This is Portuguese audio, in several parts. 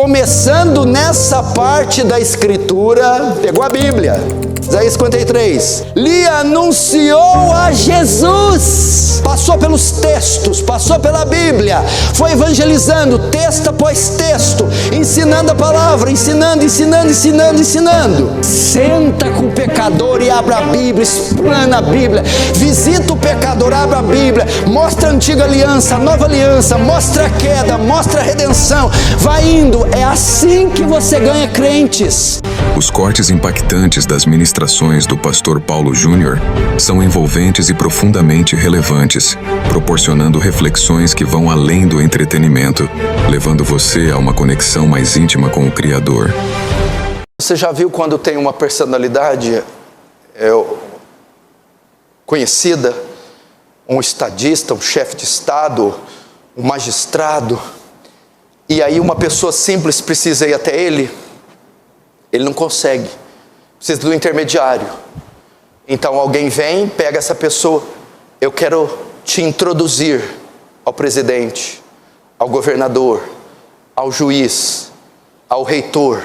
começando nessa parte da Escritura, pegou a Bíblia, Isaías 53, lhe anunciou a Jesus, passou pelos textos, passou pela Bíblia, foi evangelizando texto após texto, ensinando a palavra, ensinando, senta com o pecador e abre a Bíblia, explana a Bíblia, visita o pecador, abre a Bíblia, mostra a antiga aliança, a nova aliança, mostra a queda, mostra a redenção, vai indo. É assim que você ganha crentes. Os cortes impactantes das ministrações do pastor Paulo Júnior são envolventes e profundamente relevantes, proporcionando reflexões que vão além do entretenimento, levando você a uma conexão mais íntima com o Criador. Você já viu quando tem uma personalidade conhecida, um estadista, um chefe de Estado, um magistrado, e aí uma pessoa simples precisa ir até ele não consegue, precisa do intermediário. Então alguém vem, pega essa pessoa, eu quero te introduzir ao presidente, ao governador, ao juiz, ao reitor,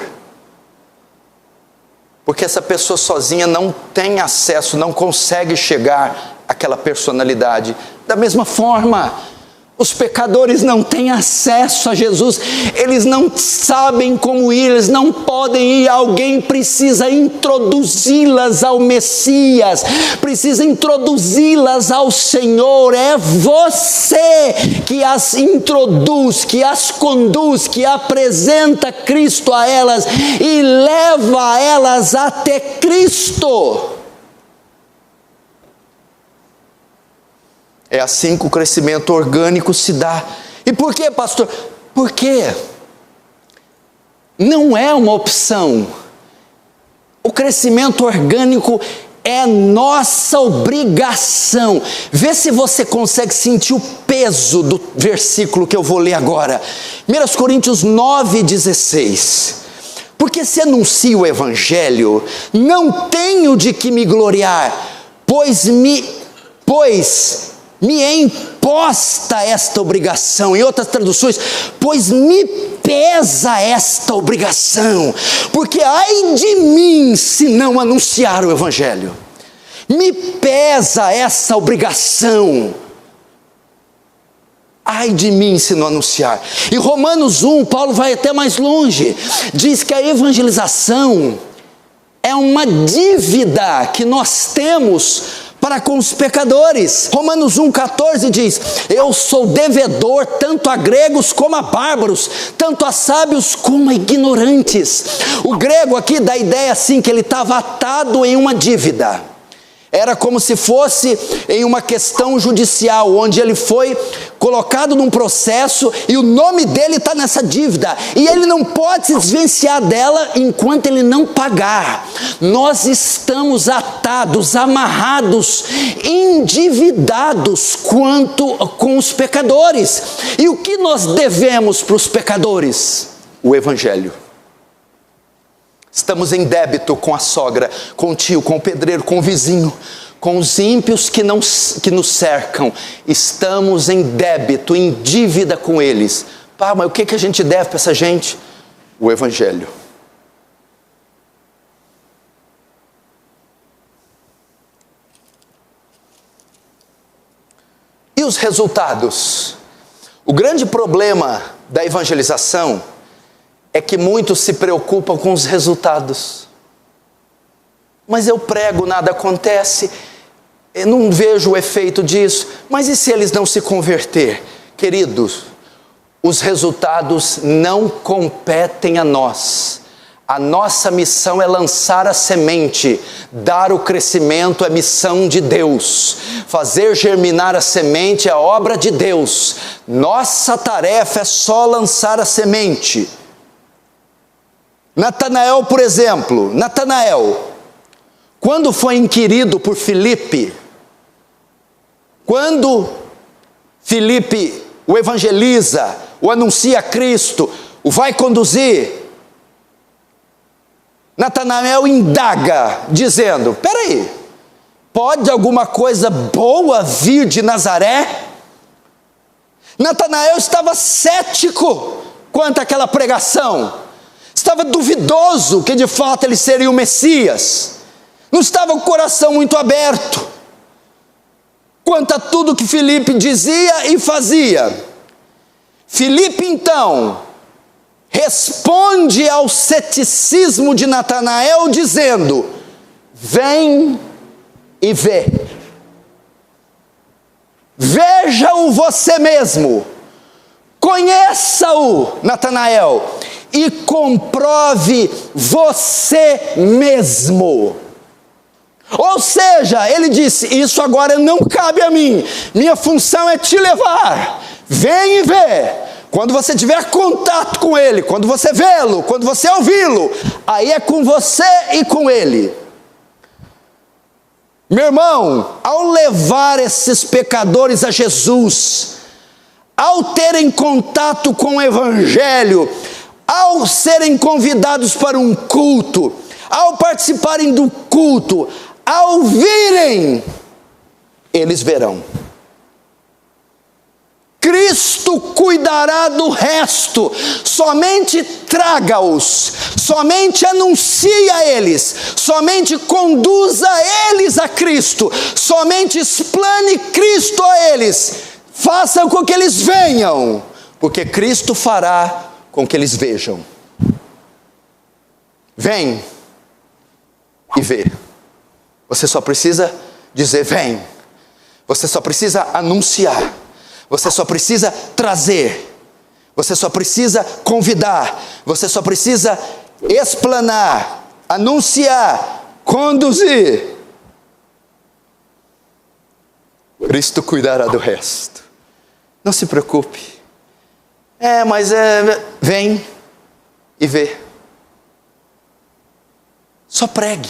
porque essa pessoa sozinha não tem acesso, não consegue chegar àquela personalidade. Da mesma forma, os pecadores não têm acesso a Jesus, eles não sabem como ir, eles não podem ir, alguém precisa introduzi-las ao Messias, precisa introduzi-las ao Senhor. É você que as introduz, que as conduz, que apresenta Cristo a elas e leva elas até Cristo. É assim que o crescimento orgânico se dá. E por quê, pastor? Porque não é uma opção. O crescimento orgânico é nossa obrigação. Vê se você consegue sentir o peso do versículo que eu vou ler agora. 1 Coríntios 9,16. Porque se anuncio o Evangelho, não tenho de que me gloriar, pois me é imposta esta obrigação. Em outras traduções, pois me pesa esta obrigação, porque ai de mim se não anunciar o Evangelho. Me pesa essa obrigação. Ai de mim se não anunciar. Em Romanos 1, Paulo vai até mais longe, diz que a evangelização é uma dívida que nós temos para com os pecadores. Romanos 1,14 diz: eu sou devedor tanto a gregos como a bárbaros, tanto a sábios como a ignorantes. O grego aqui dá a ideia assim, que ele estava atado em uma dívida. Era como se fosse em uma questão judicial, onde ele foi colocado num processo e o nome dele está nessa dívida. E ele não pode se desvencilhar dela enquanto ele não pagar. Nós estamos atados, amarrados, endividados com os pecadores. E o que nós devemos para os pecadores? O Evangelho. Estamos em débito com a sogra, com o tio, com o pedreiro, com o vizinho, com os ímpios que nos cercam. Estamos em débito, em dívida com eles. Pá, mas o que a gente deve para essa gente? O Evangelho. E os resultados? O grande problema da evangelização é que muitos se preocupam com os resultados. Mas eu prego, nada acontece, eu não vejo o efeito disso. Mas e se eles não se converter? Queridos, os resultados não competem a nós. A nossa missão é lançar a semente, dar o crescimento é missão de Deus, fazer germinar a semente é obra de Deus. Nossa tarefa é só lançar a semente. Natanael, por exemplo, quando foi inquirido por Filipe, quando Filipe o evangeliza, o anuncia a Cristo, o vai conduzir, Natanael indaga, dizendo: peraí, pode alguma coisa boa vir de Nazaré? Natanael estava cético, quanto àquela pregação. Estava duvidoso que de fato ele seria o Messias. Não estava com o coração muito aberto quanto a tudo que Filipe dizia e fazia. Filipe então responde ao ceticismo de Natanael dizendo: vem e vê. Veja-o você mesmo. Conheça-o, Natanael, e comprove você mesmo. Ou seja, ele disse: isso agora não cabe a mim, minha função é te levar. Vem e vê. Quando você tiver contato com ele, quando você vê-lo, quando você ouvi-lo, aí é com você e com ele. Meu irmão, ao levar esses pecadores a Jesus, ao terem contato com o Evangelho, ao serem convidados para um culto, ao participarem do culto, ao virem, eles verão. Cristo cuidará do resto. Somente traga-os, somente anuncie a eles, somente conduza eles a Cristo, somente explane Cristo a eles. Faça com que eles venham, porque Cristo fará com que eles vejam. Vem e vê. Você só precisa dizer vem. Você só precisa anunciar. Você só precisa trazer. Você só precisa convidar. Você só precisa explanar, anunciar, conduzir. Cristo cuidará do resto. Não se preocupe. Vem e vê. Só pregue.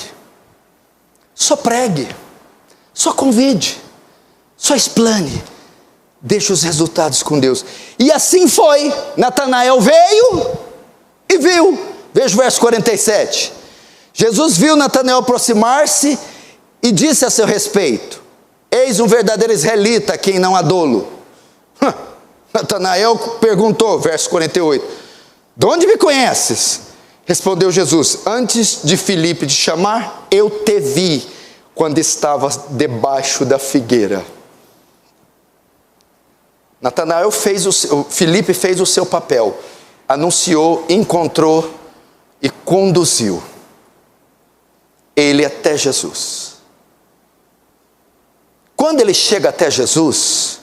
Só pregue. Só convide. Só explane. Deixe os resultados com Deus. E assim foi. Natanael veio e viu. Veja o verso 47. Jesus viu Natanael aproximar-se e disse a seu respeito: eis um verdadeiro israelita, quem não há dolo. Natanael perguntou, verso 48, de onde me conheces? Respondeu Jesus: antes de Filipe te chamar, eu te vi quando estavas debaixo da figueira. Filipe fez o seu papel, anunciou, encontrou e conduziu ele até Jesus. Quando ele chega até Jesus,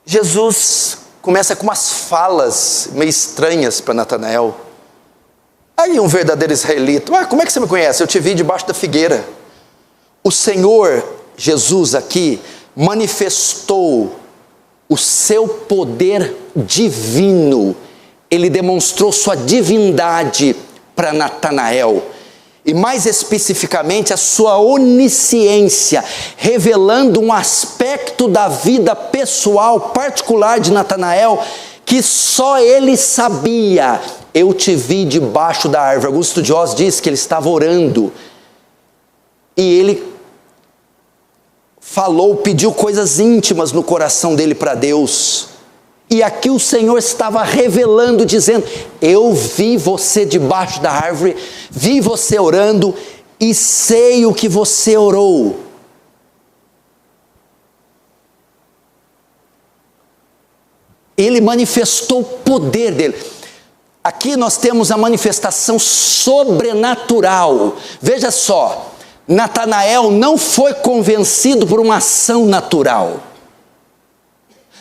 Jesus começa com umas falas meio estranhas para Natanael. Aí um verdadeiro israelita: como é que você me conhece? Eu te vi debaixo da figueira. O Senhor Jesus aqui manifestou o seu poder divino. Ele demonstrou sua divindade para Natanael, e mais especificamente a sua onisciência, revelando um aspecto da vida pessoal particular de Natanael, que só ele sabia. Eu te vi debaixo da árvore. Alguns estudiosos dizem que ele estava orando, e ele pediu coisas íntimas no coração dele para Deus. E aqui o Senhor estava revelando, dizendo: eu vi você debaixo da árvore, vi você orando e sei o que você orou. Ele manifestou o poder dele. Aqui nós temos a manifestação sobrenatural. Veja só, Natanael não foi convencido por uma ação natural.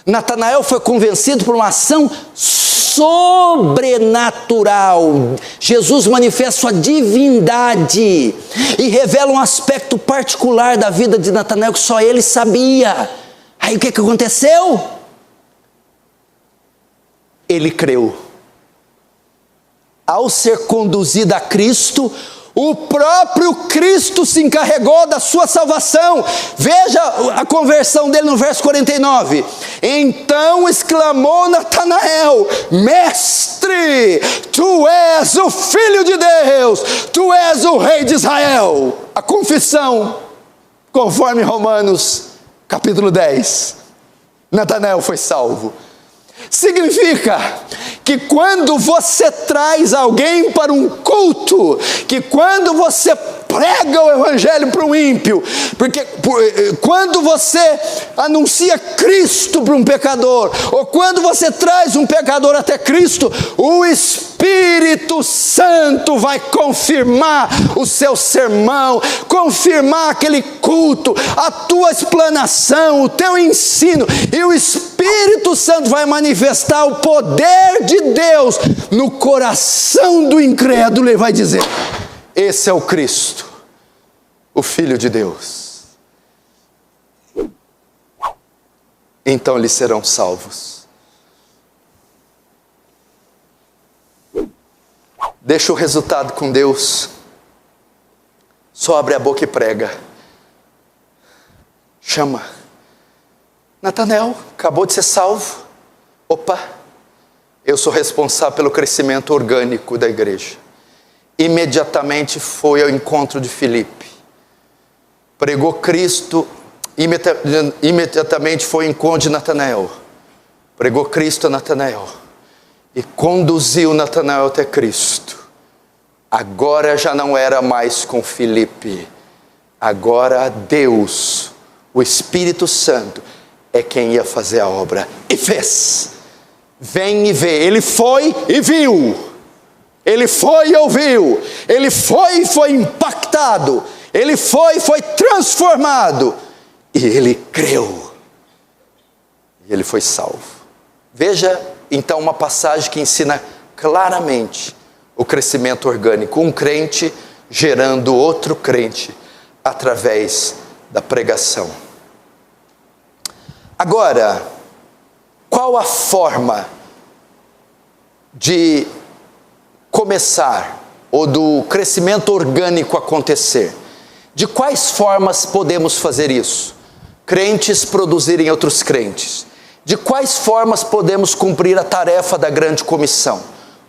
Natanael foi convencido por uma ação sobrenatural. Jesus manifesta sua divindade e revela um aspecto particular da vida de Natanael que só ele sabia. Aí o que aconteceu? Ele creu. Ao ser conduzido a Cristo, o próprio Cristo se encarregou da sua salvação. Veja a conversão dele no verso 49. Então exclamou Natanael: Mestre, tu és o Filho de Deus, tu és o Rei de Israel. A confissão, conforme Romanos capítulo 10. Natanael foi salvo. Significa que quando você traz alguém para um culto, que quando você prega o evangelho para um ímpio, quando você anuncia Cristo para um pecador, ou quando você traz um pecador até Cristo, o Espírito Santo vai confirmar o seu sermão, confirmar aquele culto, a tua explanação, o teu ensino, e o Espírito Santo vai manifestar o poder de Deus no coração do incrédulo e vai dizer: esse é o Cristo, o Filho de Deus. Então eles serão salvos. Deixa o resultado com Deus. Só abre a boca e prega. Chama. Natanael, acabou de ser salvo. Opa, eu sou responsável pelo crescimento orgânico da igreja. Imediatamente foi ao encontro de Filipe. Pregou Cristo, imediatamente foi ao encontro de Natanael. Pregou Cristo a Natanael. E conduziu Natanael até Cristo. Agora já não era mais com Filipe. Agora Deus, o Espírito Santo, é quem ia fazer a obra. E fez. Vem e vê. Ele foi e viu. Ele foi e ouviu. Ele foi e foi impactado. Ele foi e foi transformado. E ele creu. E ele foi salvo. Veja então uma passagem que ensina claramente o crescimento orgânico. Um crente gerando outro crente através da pregação. Agora, qual a forma de começar ou do crescimento orgânico acontecer? De quais formas podemos fazer isso? Crentes produzirem outros crentes. De quais formas podemos cumprir a tarefa da grande comissão?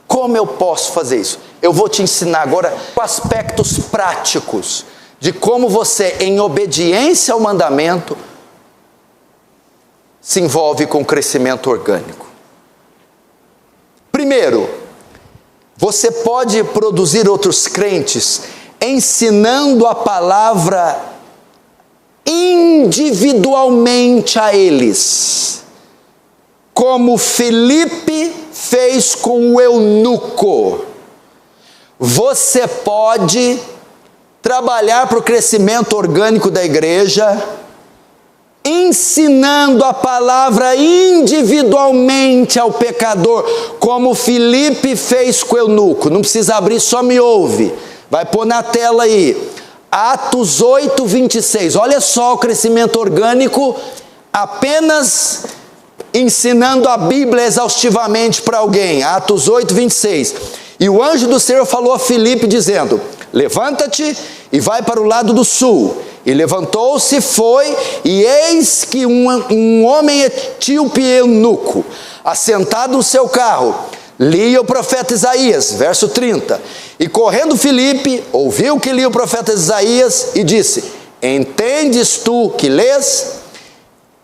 Como eu posso fazer isso? Eu vou te ensinar agora aspectos práticos de como você, em obediência ao mandamento, se envolve com o crescimento orgânico. Primeiro, você pode produzir outros crentes ensinando a palavra individualmente a eles, como Filipe fez com o eunuco. Você pode trabalhar para o crescimento orgânico da igreja, ensinando a palavra individualmente ao pecador, como Filipe fez com o eunuco. Não precisa abrir, só me ouve. Vai pôr na tela aí. Atos 8, 26. Olha só o crescimento orgânico, apenas ensinando a Bíblia exaustivamente para alguém. Atos 8, 26. E o anjo do Senhor falou a Filipe dizendo: levanta-te e vai para o lado do sul. E levantou-se, foi, e eis que um homem etíope eunuco, assentado no seu carro, lia o profeta Isaías, verso 30. E correndo Filipe, ouviu que lia o profeta Isaías e disse: entendes tu que lês?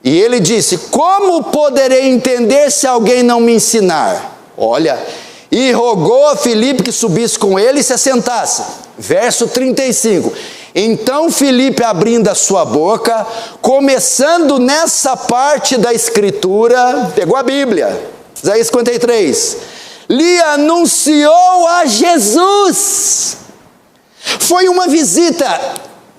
E ele disse: como poderei entender se alguém não me ensinar? Olha, e rogou a Filipe que subisse com ele e se assentasse. Verso 35. Então Filipe, abrindo a sua boca, começando nessa parte da escritura, pegou a Bíblia, Isaías 53, lhe anunciou a Jesus. Foi uma visita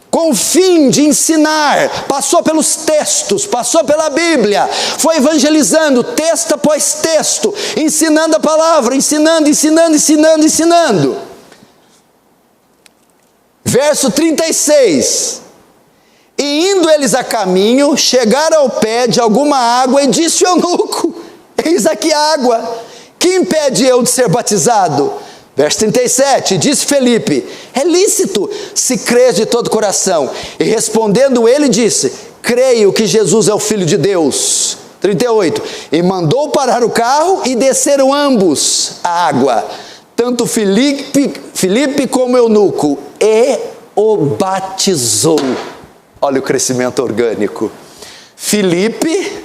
com o fim de ensinar, passou pelos textos, passou pela Bíblia, foi evangelizando texto após texto, ensinando a palavra, ensinando. Verso 36, e indo eles a caminho, chegaram ao pé de alguma água e disse o eunuco: eis aqui a água, que impede eu de ser batizado? Verso 37, disse Filipe: é lícito, se crês de todo o coração. E respondendo ele disse: creio que Jesus é o Filho de Deus. 38, e mandou parar o carro e desceram ambos a água, tanto Filipe como eunuco, e o batizou. Olha o crescimento orgânico. Filipe,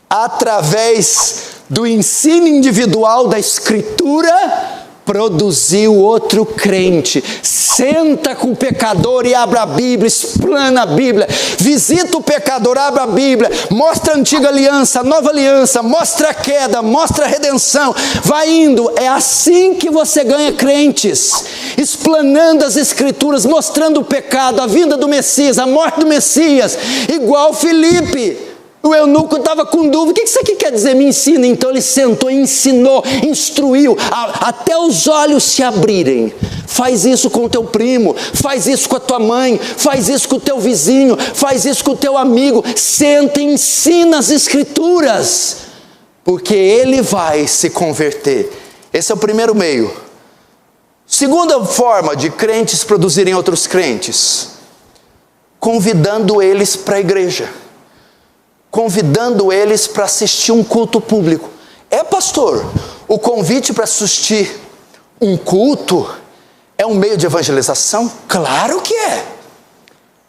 através do ensino individual da Escritura, produziu outro crente. Senta com o pecador e abre a Bíblia, explana a Bíblia, visita o pecador, abre a Bíblia, mostra a antiga aliança, a nova aliança, mostra a queda, mostra a redenção, vai indo. É assim que você ganha crentes, explanando as Escrituras, mostrando o pecado, a vinda do Messias, a morte do Messias, igual Filipe. O eunuco estava com dúvida, o que isso aqui quer dizer? Me ensina. Então ele sentou, ensinou, instruiu, até os olhos se abrirem. Faz isso com o teu primo, faz isso com a tua mãe, faz isso com o teu vizinho, faz isso com o teu amigo. Senta e ensina as Escrituras, porque ele vai se converter. Esse é o primeiro meio. Segunda forma de crentes produzirem outros crentes, convidando eles para a igreja. Convidando eles para assistir um culto público. Pastor, o convite para assistir um culto é um meio de evangelização? Claro que é.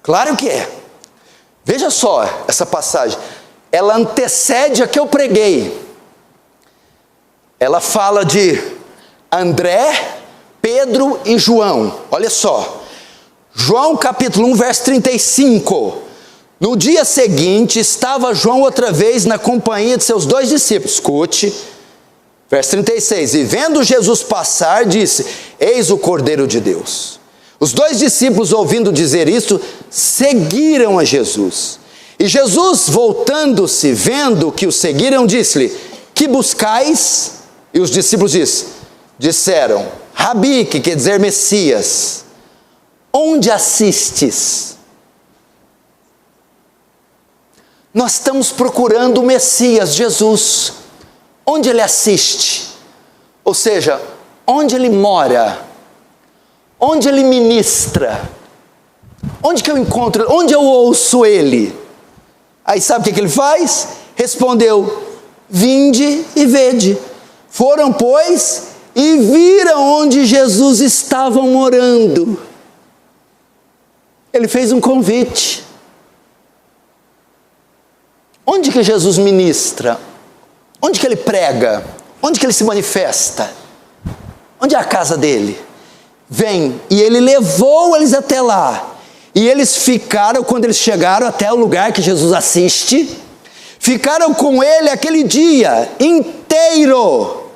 Claro que é. Veja só essa passagem. Ela antecede a que eu preguei. Ela fala de André, Pedro e João. Olha só. João capítulo 1, verso 35. No dia seguinte, estava João outra vez na companhia de seus 2 discípulos. Escute, verso 36. E vendo Jesus passar, disse: Eis o Cordeiro de Deus. Os 2 discípulos, ouvindo dizer isto, seguiram a Jesus. E Jesus, voltando-se, vendo que o seguiram, disse-lhe: Que buscais? E os discípulos disseram: Rabi, que quer dizer Messias, onde assistes? Nós estamos procurando o Messias, Jesus. Onde ele assiste? Ou seja, onde ele mora? Onde ele ministra? Onde que eu encontro? Onde eu ouço ele? Aí sabe o que ele faz? Respondeu: Vinde e vede. Foram, pois, e viram onde Jesus estava morando. Ele fez um convite. Onde que Jesus ministra? Onde que ele prega? Onde que ele se manifesta? Onde é a casa dele? Vem, e ele levou eles até lá. E eles ficaram, quando eles chegaram até o lugar que Jesus assiste, ficaram com ele aquele dia inteiro.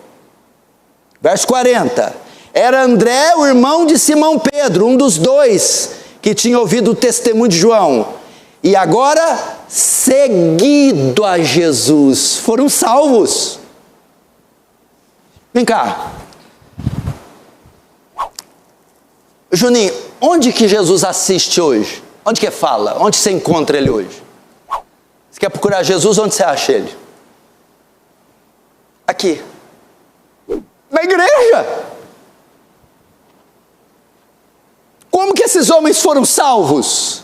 Verso 40. Era André, o irmão de Simão Pedro, um dos 2 que tinha ouvido o testemunho de João. E agora, seguido a Jesus, foram salvos. Vem cá. Juninho, onde que Jesus assiste hoje? Onde que fala? Onde você encontra ele hoje? Você quer procurar Jesus, onde você acha ele? Aqui. Na igreja. Como que esses homens foram salvos?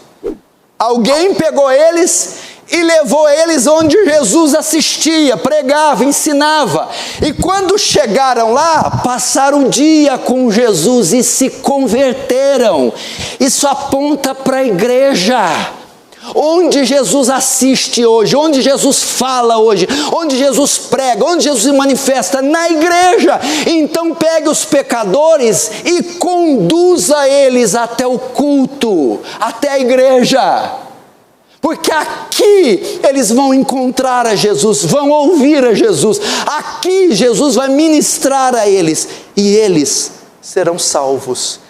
Alguém pegou eles e levou eles onde Jesus assistia, pregava, ensinava. E quando chegaram lá, passaram o dia com Jesus e se converteram. Isso aponta para a igreja. Onde Jesus assiste hoje, onde Jesus fala hoje, onde Jesus prega, onde Jesus se manifesta, na igreja. Então pegue os pecadores e conduza eles até o culto, até a igreja. Porque aqui eles vão encontrar a Jesus, vão ouvir a Jesus. Aqui Jesus vai ministrar a eles e eles serão salvos.